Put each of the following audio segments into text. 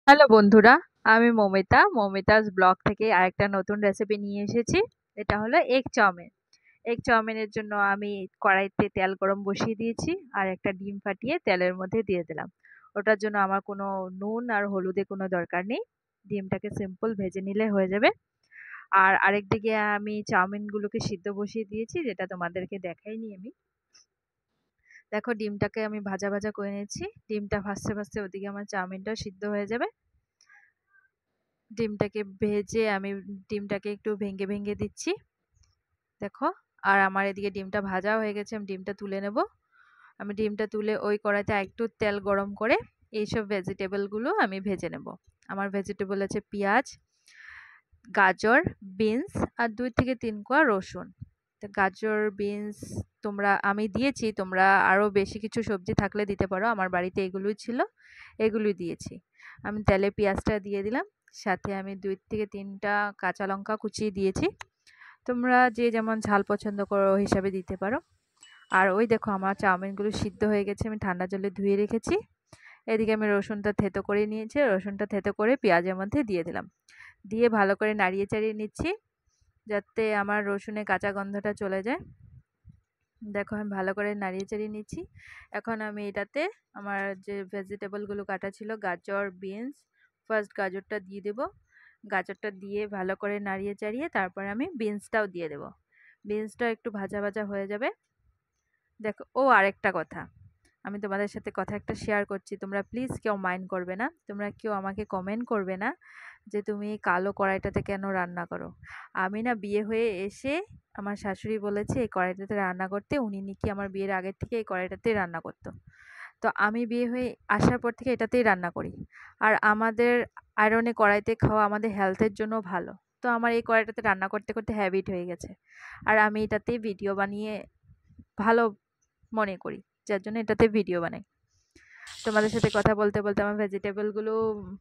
Hello বন্ধুরা, আমি মমিতাস blog থেকে আরেকটা নতুন রেসিপি নিয়ে এসেছি। এটা হলো এগ চাউমিন। এগ চাউমিনের জন্য আমি কড়াইতে তেল গরম বসিয়ে দিয়েছি আর একটা ডিম ফাটিয়ে তেলের মধ্যে দিয়ে দিলাম। ওটার জন্য আমার কোনো নুন আর হলুদের কোনো দরকার নেই। ডিমটাকে সিম্পল ভেজে নিলে হয়ে যাবে। আর আরেকদিকে আমি চাউমিনগুলোকে সিদ্ধ বসিয়ে দিয়েছি, যেটা তোমাদেরকে দেখাইনি আমি। দেখো, ডিমটাকে আমি ভাজা ভাজা করে নিয়েছি। ডিমটা ভাজতে ভাজতে ওদিকে আমার চাউমিনটা সিদ্ধ হয়ে যাবে। ডিমটাকে ভেজে আমি ডিমটাকে একটু ভেঙে ভেঙে দিচ্ছি। দেখো, আর আমার এদিকে ডিমটা ভাজা হয়ে গেছে। আমি ডিমটা তুলে নেব। আমি ডিমটা তুলে ওই কড়াইতে একটু তেল গরম করে এইসব ভেজিটেবলগুলো আমি ভেজে নেব। আমার ভেজিটেবল আছে পেঁয়াজ, গাজর, বিনস আর 2 থেকে 3 কোয়া রসুন। তো গাজর, বিনস আমি দিয়েছি, তোমরা আরও বেশি কিছু সবজি থাকলে দিতে পারো। আমার বাড়িতে এগুলোই ছিল, এগুলোই দিয়েছি। আমি তেলে পেঁয়াজটা দিয়ে দিলাম, সাথে আমি 2 থেকে 3টা কাঁচা লঙ্কা কুচিয়ে দিয়েছি। তোমরা যে যেমন ঝাল পছন্দ করো ওই হিসাবে দিতে পারো। আর ওই দেখো, আমার চাউমিনগুলো সিদ্ধ হয়ে গেছে, আমি ঠান্ডা জলে ধুয়ে রেখেছি। এদিকে আমি রসুনটা থেতো করে নিয়েছি, রসুনটা থেতো করে পেঁয়াজের মধ্যে দিয়ে দিলাম। দিয়ে ভালো করে নাড়িয়ে চাড়িয়ে নিচ্ছি, যাতে আমার রসুনের কাঁচা গন্ধটা চলে যায়। দেখো, আমি ভালো করে নাড়িয়ে চাড়িয়ে নিচ্ছি। এখন আমি এটাতে আমার যে ভেজিটেবলগুলো কাটা ছিল, গাজর, বিনস, ফার্স্ট গাজরটা দিয়ে দেব। গাজরটা দিয়ে ভালো করে নাড়িয়ে চাড়িয়ে তারপরে আমি বিনসটাও দিয়ে দেব। বিনসটা একটু ভাজা ভাজা হয়ে যাবে। দেখো, আরেকটা কথা, আমি তোমাদের সাথে কথা একটা শেয়ার করছি। তোমরা প্লিজ কেউ মাইন্ড করবে না, তোমরা কেউ আমাকে কমেন্ট করবে না যে তুমি কালো কড়াইটাতে কেন রান্না করো। আমি না বিয়ে হয়ে এসে আমার শাশুড়ি বলেছে এই কড়াইটাতে রান্না করতে। উনি নাকি আমার বিয়ের আগের থেকে এই কড়াইটাতেই রান্না করতো। তো আমি বিয়ে হয়ে আসার পর থেকে এটাতেই রান্না করি। আর আমাদের আয়রনে কড়াইতে খাওয়া আমাদের হেলথের জন্য ভালো। তো আমার এই কড়াইটাতে রান্না করতে করতে হ্যাবিট হয়ে গেছে। আর আমি এটাতেই ভিডিও বানিয়ে ভালো মনে করি, যার জন্য এটাতে ভিডিও বানাই। তোমাদের সাথে কথা বলতে বলতে আমার ভেজিটেবলগুলো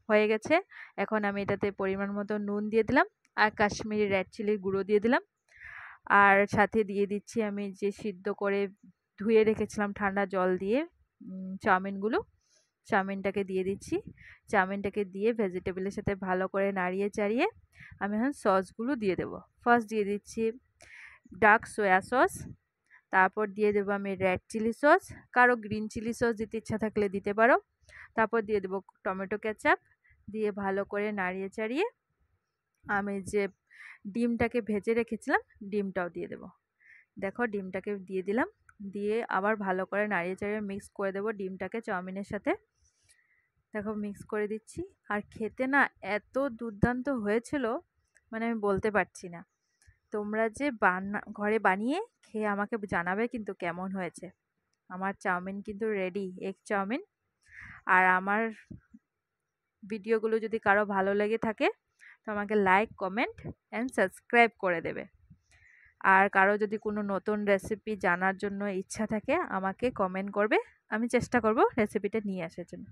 হয়ে গেছে। এখন আমি এটাতে পরিমাণ মতো নুন দিয়ে দিলাম আর কাশ্মীরি রেড চিলির গুঁড়ো দিয়ে দিলাম। আর সাথে দিয়ে দিচ্ছি আমি যে সিদ্ধ করে ধুয়ে রেখেছিলাম ঠান্ডা জল দিয়ে চাউমিনগুলো। চাউমিনটাকে দিয়ে দিচ্ছি। চাউমিনটাকে দিয়ে ভেজিটেবলের সাথে ভালো করে নাড়িয়ে চাড়িয়ে আমি এখন সসগুলো দিয়ে দেবো। ফার্স্ট দিয়ে দিচ্ছি ডার্ক সয়া সস, তারপর দিয়ে দেবো আমি রেড চিলি সস। কারো গ্রিন চিলি সস দিতে ইচ্ছা থাকলে দিতে পারো। তারপর দিয়ে দেবো টমেটো কেচাপ। দিয়ে ভালো করে নাড়িয়ে চাড়িয়ে আমি যে ডিমটাকে ভেজে রেখেছিলাম, ডিমটাও দিয়ে দেবো। দেখো, ডিমটাকে দিয়ে দিলাম। দিয়ে আবার ভালো করে নাড়িয়ে চাড়িয়ে মিক্স করে দেবো ডিমটাকে চাউমিনের সাথে। দেখো, মিক্স করে দিচ্ছি। আর খেতে না এত দুর্দান্ত হয়েছিল, মানে আমি বলতে পারছি না। তোমরা যে ঘরে বানিয়ে খেয়ে আমাকে জানাবে কিন্তু কেমন হয়েছে। আমার চাউমিন কিন্তু রেডি, এগ চাউমিন। আর আমার ভিডিওগুলো যদি কারো ভালো লেগে থাকে তো আমাকে লাইক, কমেন্ট অ্যান্ড সাবস্ক্রাইব করে দেবে। আর কারো যদি কোনো নতুন রেসিপি জানার জন্য ইচ্ছা থাকে আমাকে কমেন্ট করবে, আমি চেষ্টা করব রেসিপিটা নিয়ে আসার জন্য।